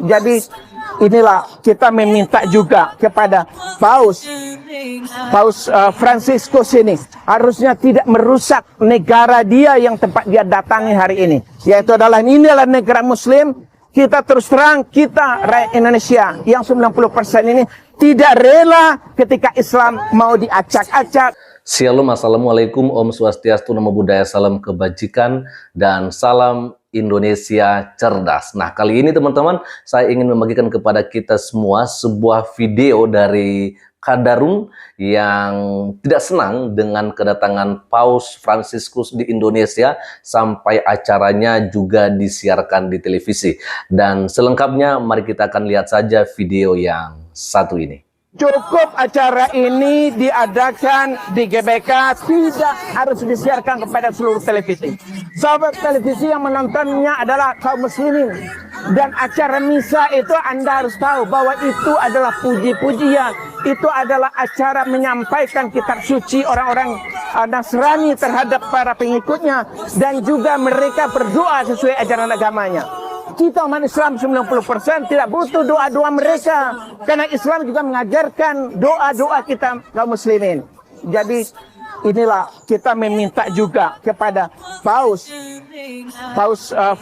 Jadi inilah kita meminta juga kepada Paus Franciscus ini harusnya tidak merusak negara dia yang tempat dia datangi hari ini, yaitu inilah negara Muslim. Kita terus terang, kita rakyat Indonesia yang 90% ini tidak rela ketika Islam mau diacak-acak. Shalom, assalamualaikum, Om Swastiastu, Namo Buddhaya, salam kebajikan dan salam Indonesia cerdas. Nah, kali ini teman-teman, saya ingin membagikan kepada kita semua sebuah video dari Kadarun yang tidak senang dengan kedatangan Paus Franciscus di Indonesia sampai acaranya juga disiarkan di televisi. Dan selengkapnya mari kita akan lihat saja video yang satu ini. Cukup acara ini diadakan di GBK, tidak harus disiarkan kepada seluruh televisi. Sahabat televisi yang menontonnya adalah kaum muslimin. Dan acara misa itu Anda harus tahu bahwa itu adalah puji-pujian. Itu adalah acara menyampaikan kitab suci orang-orang Nasrani terhadap para pengikutnya. Dan juga mereka berdoa sesuai ajaran agamanya. Kita umat Islam 90% tidak butuh doa-doa mereka, karena Islam juga mengajarkan doa-doa kita kaum muslimin. Jadi inilah kita meminta juga kepada Paus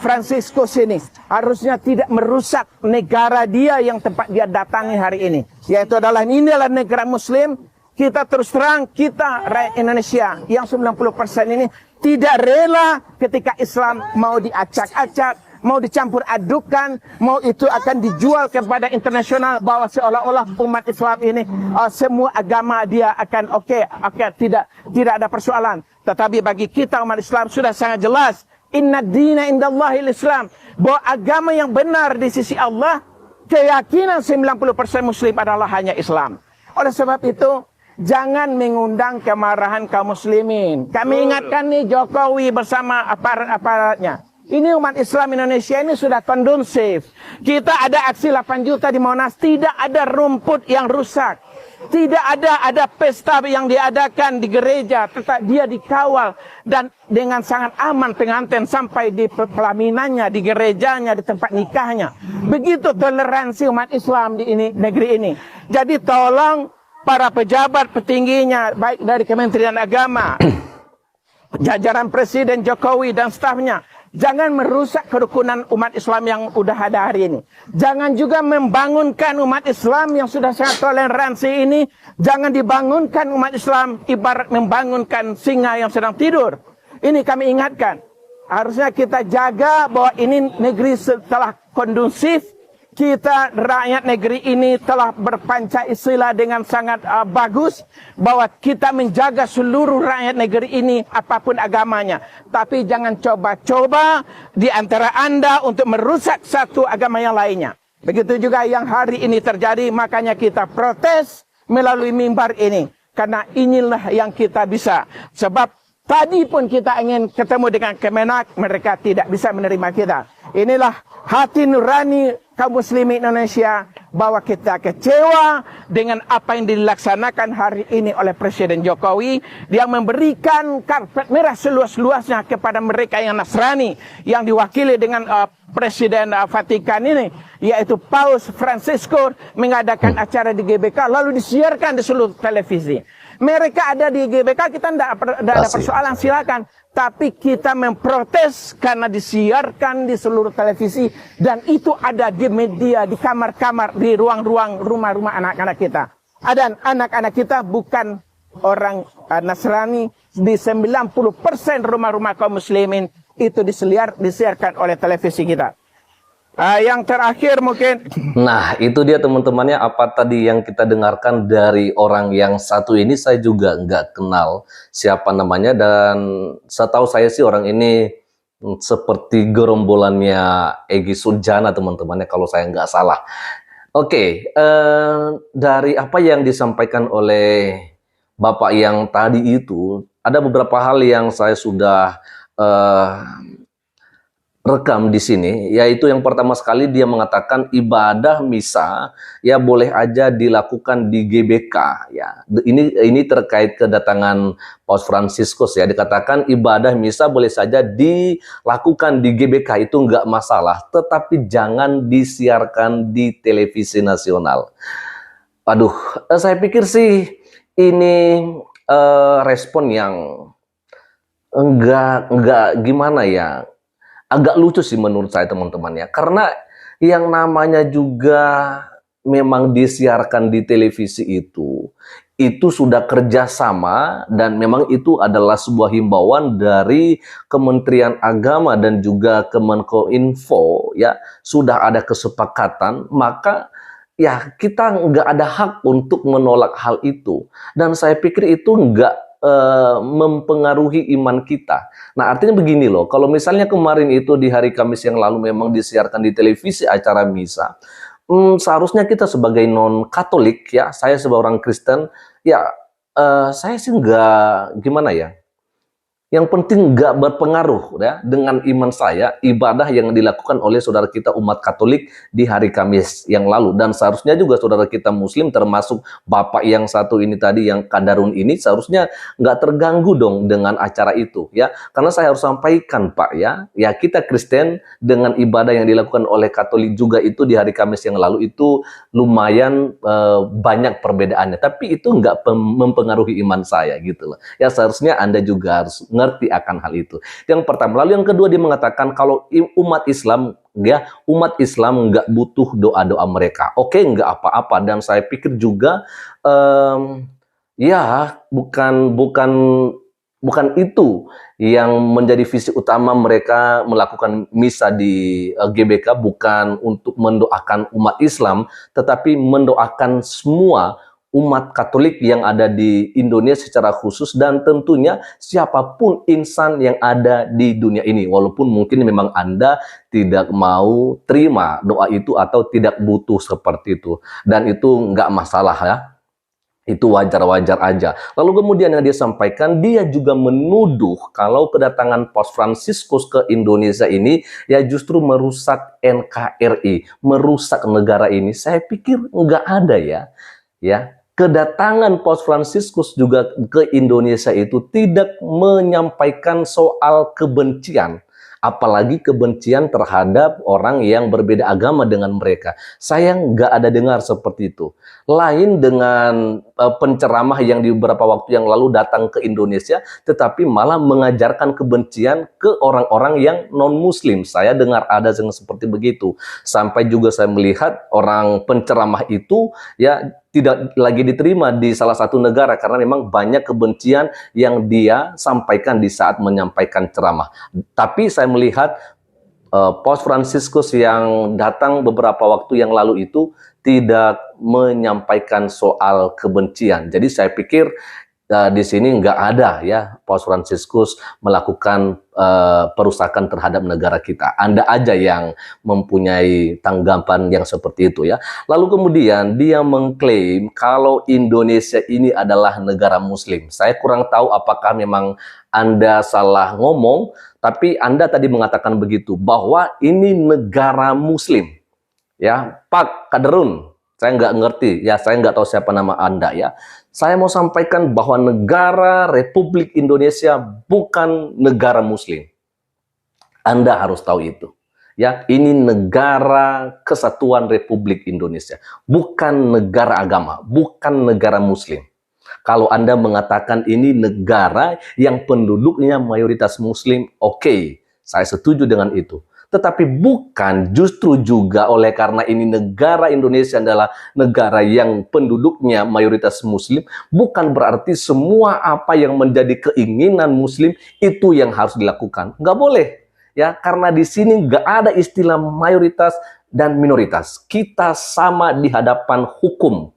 Franciscus ini harusnya tidak merusak negara dia yang tempat dia datangi hari ini, yaitu inilah negara Muslim. Kita terus terang, kita rakyat Indonesia yang 90% ini tidak rela ketika Islam mau diacak-acak, mau dicampur adukan, mau itu akan dijual kepada internasional bahwa seolah-olah umat Islam ini semua agama dia akan oke, tidak ada persoalan. Tetapi bagi kita umat Islam sudah sangat jelas, inna dina indallahil Islam, bahwa agama yang benar di sisi Allah, keyakinan 90% muslim adalah hanya Islam. Oleh sebab itu, jangan mengundang kemarahan kaum muslimin. Kami ingatkan nih Jokowi bersama aparat-aparatnya. Ini umat Islam Indonesia ini sudah kondusif. Kita ada aksi 8 juta di Monas, tidak ada rumput yang rusak. Tidak ada pesta yang diadakan di gereja, tetap dia dikawal dan dengan sangat aman pengantin sampai di pelaminannya, di gerejanya, di tempat nikahnya. Begitu toleransi umat Islam di negeri ini. Jadi tolong para pejabat petingginya, baik dari Kementerian Agama, jajaran Presiden Jokowi dan stafnya, jangan merusak kerukunan umat Islam yang udah ada hari ini. Jangan juga membangunkan umat Islam yang sudah sangat toleransi ini. Jangan dibangunkan umat Islam ibarat membangunkan singa yang sedang tidur. Ini kami ingatkan. Harusnya kita jaga bahwa ini negeri setelah kondusif. Kita rakyat negeri ini telah berpancasila dengan sangat bagus, bahwa kita menjaga seluruh rakyat negeri ini apapun agamanya. Tapi jangan coba-coba di antara Anda untuk merusak satu agama yang lainnya. Begitu juga yang hari ini terjadi, makanya kita protes melalui mimbar ini. Karena inilah yang kita bisa. Sebab tadi pun kita ingin ketemu dengan Kemenak, mereka tidak bisa menerima kita. Inilah hati nurani kaum muslimin Indonesia, bahwa kita kecewa dengan apa yang dilaksanakan hari ini oleh Presiden Jokowi. Dia memberikan karpet merah seluas-luasnya kepada mereka yang Nasrani, yang diwakili dengan Presiden Vatikan ini, yaitu Paus Franciscus, mengadakan acara di GBK lalu disiarkan di seluruh televisi. Mereka ada di GBK, kita tidak ada persoalan, silakan. Tapi kita memprotes karena disiarkan di seluruh televisi. Dan itu ada di media, di kamar-kamar, di ruang-ruang rumah-rumah anak-anak kita. Dan anak-anak kita bukan orang Nasrani. Di 90% rumah-rumah kaum muslimin itu disiarkan oleh televisi kita. Yang terakhir mungkin. Nah, itu dia teman-temannya, apa tadi yang kita dengarkan dari orang yang satu ini. Saya juga nggak kenal siapa namanya, dan setahu saya sih orang ini seperti gerombolannya Egy Sujana teman-temannya, kalau saya nggak salah. Oke, dari apa yang disampaikan oleh Bapak yang tadi itu, ada beberapa hal yang saya sudah rekam di sini, yaitu yang pertama sekali dia mengatakan ibadah misa ya boleh aja dilakukan di GBK ya. Ini terkait kedatangan Paus Fransiskus ya, dikatakan ibadah misa boleh saja dilakukan di GBK, itu nggak masalah, tetapi jangan disiarkan di televisi nasional. Aduh, saya pikir sih ini respon yang enggak gimana ya, agak lucu sih menurut saya teman-teman ya, karena yang namanya juga memang disiarkan di televisi itu sudah kerjasama, dan memang itu adalah sebuah himbauan dari Kementerian Agama dan juga Kemenkominfo ya, sudah ada kesepakatan, maka ya kita nggak ada hak untuk menolak hal itu, dan saya pikir itu nggak mempengaruhi iman kita. Nah, artinya begini loh, kalau misalnya kemarin itu di hari Kamis yang lalu memang disiarkan di televisi acara misa, seharusnya kita sebagai non-Katolik ya, saya sebagai orang Kristen, ya saya sih nggak gimana ya, yang penting nggak berpengaruh ya dengan iman saya, ibadah yang dilakukan oleh saudara kita umat Katolik di hari Kamis yang lalu. Dan seharusnya juga saudara kita Muslim, termasuk Bapak yang satu ini tadi, yang Kadarun ini, seharusnya nggak terganggu dong dengan acara itu ya. Karena saya harus sampaikan Pak ya, ya kita Kristen dengan ibadah yang dilakukan oleh Katolik juga itu di hari Kamis yang lalu itu lumayan banyak perbedaannya. Tapi itu nggak mempengaruhi iman saya gitu loh. Ya seharusnya Anda juga harus ngerti akan hal itu. Yang pertama. Lalu yang kedua, dia mengatakan kalau umat Islam nggak butuh doa-doa mereka. Oke, nggak apa-apa. Dan saya pikir juga ya bukan itu yang menjadi visi utama mereka melakukan misa di GBK, bukan untuk mendoakan umat Islam, tetapi mendoakan semua umat Katolik yang ada di Indonesia secara khusus, dan tentunya siapapun insan yang ada di dunia ini, walaupun mungkin memang Anda tidak mau terima doa itu atau tidak butuh seperti itu, dan itu nggak masalah ya, itu wajar-wajar aja. Lalu kemudian yang dia sampaikan, dia juga menuduh kalau kedatangan Paus Fransiskus ke Indonesia ini ya justru merusak NKRI, merusak negara ini. Saya pikir nggak ada ya. Kedatangan Paus Fransiskus juga ke Indonesia itu tidak menyampaikan soal kebencian, apalagi kebencian terhadap orang yang berbeda agama dengan mereka. Saya nggak ada dengar seperti itu. Lain dengan penceramah yang di beberapa waktu yang lalu datang ke Indonesia, tetapi malah mengajarkan kebencian ke orang-orang yang non-Muslim. Saya dengar ada yang seperti begitu. Sampai juga saya melihat orang penceramah itu ya tidak lagi diterima di salah satu negara karena memang banyak kebencian yang dia sampaikan di saat menyampaikan ceramah. Tapi saya melihat Paus Fransiskus yang datang beberapa waktu yang lalu itu tidak menyampaikan soal kebencian. Jadi saya pikir di sini nggak ada ya Paus Fransiskus melakukan perusakan terhadap negara kita. Anda aja yang mempunyai tanggapan yang seperti itu ya. Lalu kemudian dia mengklaim kalau Indonesia ini adalah negara Muslim. Saya kurang tahu apakah memang Anda salah ngomong, tapi Anda tadi mengatakan begitu bahwa ini negara Muslim. Ya, Pak Kaderun, saya nggak ngerti ya, saya nggak tahu siapa nama Anda ya. Saya mau sampaikan bahwa negara Republik Indonesia bukan negara Muslim. Anda harus tahu itu. Ya, ini negara kesatuan Republik Indonesia, bukan negara agama, bukan negara Muslim. Kalau Anda mengatakan ini negara yang penduduknya mayoritas Muslim, oke, saya setuju dengan itu. Tetapi bukan justru juga oleh karena ini negara Indonesia adalah negara yang penduduknya mayoritas Muslim, bukan berarti semua apa yang menjadi keinginan Muslim itu yang harus dilakukan. Nggak boleh. Ya, karena di sini nggak ada istilah mayoritas dan minoritas. Kita sama di hadapan hukum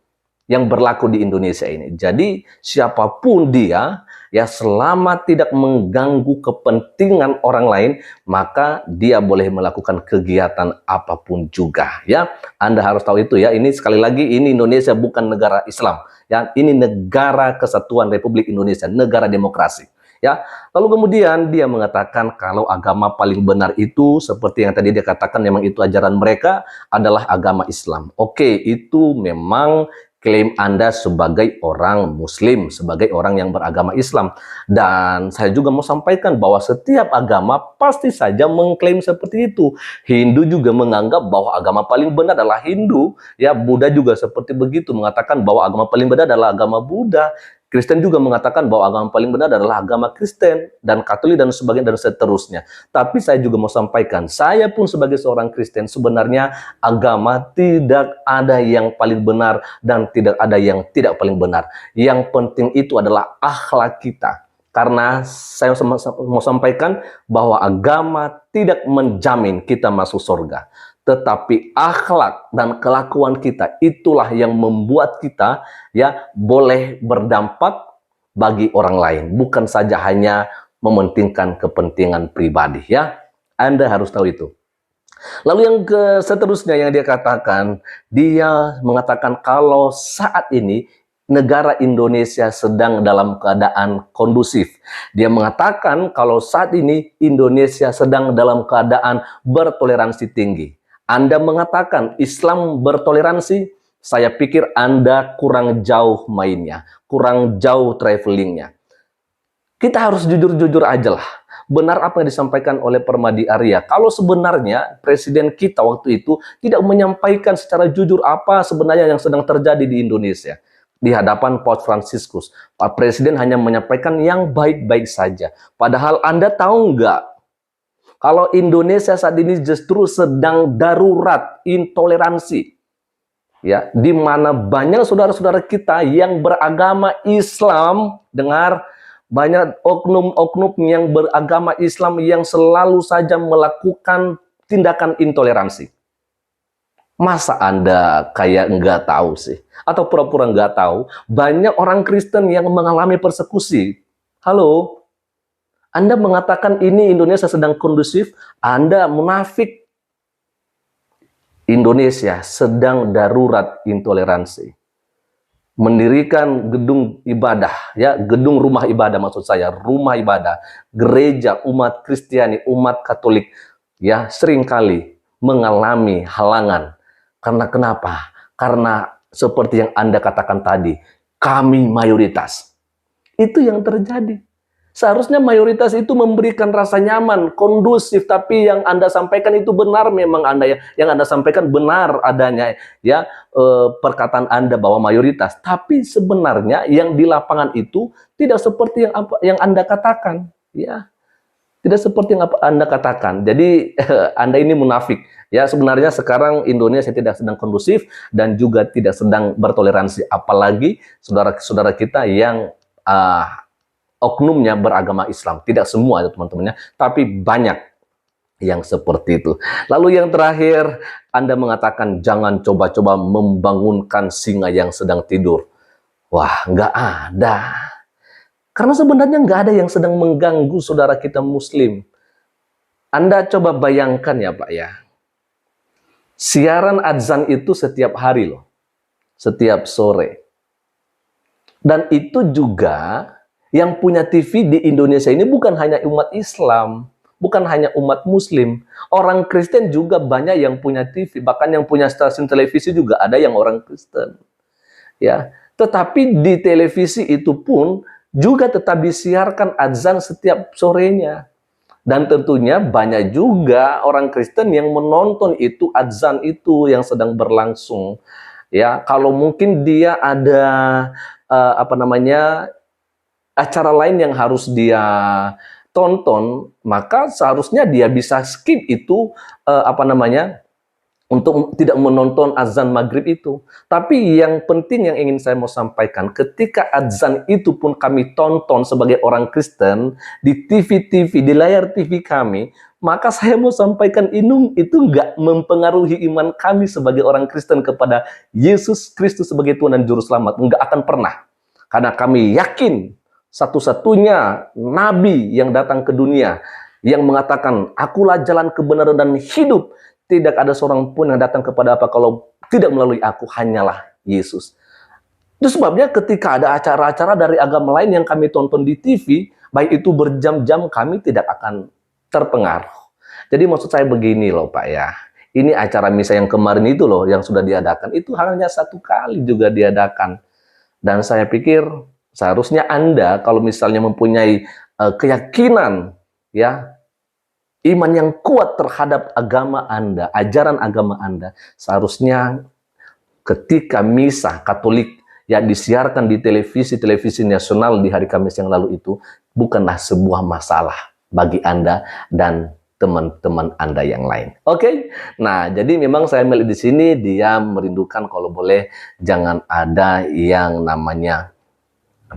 yang berlaku di Indonesia ini. Jadi siapapun dia, ya selama tidak mengganggu kepentingan orang lain, maka dia boleh melakukan kegiatan apapun juga. Ya, Anda harus tahu itu ya. Ini sekali lagi, ini Indonesia bukan negara Islam. Ya, ini negara kesatuan Republik Indonesia, negara demokrasi. Ya, lalu kemudian dia mengatakan kalau agama paling benar itu seperti yang tadi dia katakan memang itu ajaran mereka adalah agama Islam. Oke, itu memang klaim Anda sebagai orang Muslim, sebagai orang yang beragama Islam. Dan saya juga mau sampaikan bahwa setiap agama pasti saja mengklaim seperti itu. Hindu juga menganggap bahwa agama paling benar adalah Hindu. Ya, Buddha juga seperti begitu, mengatakan bahwa agama paling benar adalah agama Buddha. Kristen juga mengatakan bahwa agama paling benar adalah agama Kristen, dan Katolik, dan sebagainya, dan seterusnya. Tapi saya juga mau sampaikan, saya pun sebagai seorang Kristen, sebenarnya agama tidak ada yang paling benar dan tidak ada yang tidak paling benar. Yang penting itu adalah akhlak kita. Karena saya mau sampaikan bahwa agama tidak menjamin kita masuk surga. Tetapi akhlak dan kelakuan kita itulah yang membuat kita ya boleh berdampak bagi orang lain, bukan saja hanya mementingkan kepentingan pribadi ya. Anda harus tahu itu. Lalu yang seterusnya yang dia mengatakan kalau saat ini negara Indonesia sedang dalam keadaan kondusif. Dia mengatakan kalau saat ini Indonesia sedang dalam keadaan bertoleransi tinggi. Anda mengatakan Islam bertoleransi, saya pikir Anda kurang jauh mainnya, kurang jauh travelingnya. Kita harus jujur-jujur aja lah. Benar apa yang disampaikan oleh Permadi Arya. Kalau sebenarnya Presiden kita waktu itu tidak menyampaikan secara jujur apa sebenarnya yang sedang terjadi di Indonesia. Di hadapan Paus Fransiskus, Pak Presiden hanya menyampaikan yang baik-baik saja. Padahal Anda tahu nggak? Kalau Indonesia saat ini justru sedang darurat intoleransi, ya, di mana banyak saudara-saudara kita yang beragama Islam, dengar, banyak oknum-oknum yang beragama Islam yang selalu saja melakukan tindakan intoleransi. Masa Anda kayak nggak tahu sih? Atau pura-pura nggak tahu? Banyak orang Kristen yang mengalami persekusi. Halo? Anda mengatakan ini Indonesia sedang kondusif, Anda munafik. Indonesia sedang darurat intoleransi. Mendirikan gedung ibadah, ya, gedung rumah ibadah maksud saya, rumah ibadah, gereja umat Kristiani, umat Katolik, ya, seringkali mengalami halangan. Karena kenapa? Karena seperti yang Anda katakan tadi, kami mayoritas. Itu yang terjadi. Seharusnya mayoritas itu memberikan rasa nyaman, kondusif, tapi yang Anda sampaikan itu benar, memang Anda yang Anda sampaikan benar adanya ya perkataan Anda bahwa mayoritas, tapi sebenarnya yang di lapangan itu tidak seperti yang Anda katakan, ya. Tidak seperti yang Anda katakan. Jadi Anda ini munafik. Ya, sebenarnya sekarang Indonesia tidak sedang kondusif dan juga tidak sedang bertoleransi, apalagi saudara-saudara kita yang oknumnya beragama Islam. Tidak semua itu teman-temannya, tapi banyak yang seperti itu. Lalu yang terakhir, Anda mengatakan jangan coba-coba membangunkan singa yang sedang tidur. Wah, nggak ada. Karena sebenarnya nggak ada yang sedang mengganggu saudara kita Muslim. Anda coba bayangkan ya Pak ya. Siaran adzan itu setiap hari loh. Setiap sore. Dan itu juga yang punya TV di Indonesia ini bukan hanya umat Islam, bukan hanya umat Muslim. Orang Kristen juga banyak yang punya TV, bahkan yang punya stasiun televisi juga ada yang orang Kristen. Ya, tetapi di televisi itu pun juga tetap disiarkan azan setiap sorenya. Dan tentunya banyak juga orang Kristen yang menonton itu azan itu yang sedang berlangsung. Ya, kalau mungkin dia ada acara lain yang harus dia tonton, maka seharusnya dia bisa skip itu untuk tidak menonton azan maghrib itu. Tapi yang penting yang ingin saya mau sampaikan, ketika azan itu pun kami tonton sebagai orang Kristen di TV-TV, di layar TV kami, maka saya mau sampaikan itu nggak mempengaruhi iman kami sebagai orang Kristen kepada Yesus Kristus sebagai Tuhan dan Juru Selamat. Nggak akan pernah. Karena kami yakin satu-satunya nabi yang datang ke dunia yang mengatakan akulah jalan kebenaran dan hidup, tidak ada seorang pun yang datang kepada Bapa kalau tidak melalui aku, hanyalah Yesus. Itu sebabnya ketika ada acara-acara dari agama lain yang kami tonton di TV, baik itu berjam-jam, kami tidak akan terpengaruh. Jadi maksud saya begini loh Pak ya, ini acara misa yang kemarin itu loh, yang sudah diadakan, itu hanya 1 kali juga diadakan. Dan saya pikir seharusnya Anda kalau misalnya mempunyai keyakinan, ya, iman yang kuat terhadap agama Anda, ajaran agama Anda, seharusnya ketika misa Katolik yang disiarkan di televisi nasional di hari Kamis yang lalu itu bukanlah sebuah masalah bagi Anda dan teman-teman Anda yang lain. Oke? Nah, jadi memang saya melihat di sini dia merindukan kalau boleh jangan ada yang namanya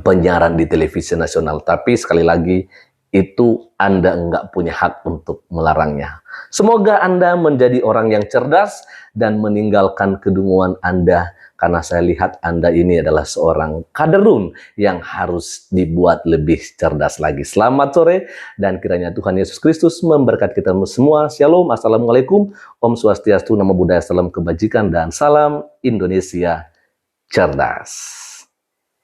penyiaran di televisi nasional. Tapi sekali lagi, itu Anda nggak punya hak untuk melarangnya. Semoga Anda menjadi orang yang cerdas dan meninggalkan kedunguan Anda, karena saya lihat Anda ini adalah seorang kaderun yang harus dibuat lebih cerdas lagi. Selamat sore, dan kiranya Tuhan Yesus Kristus memberkati kita semua. Shalom, Assalamualaikum, Om Swastiastu, Namo Buddhaya, salam kebajikan, dan salam Indonesia cerdas.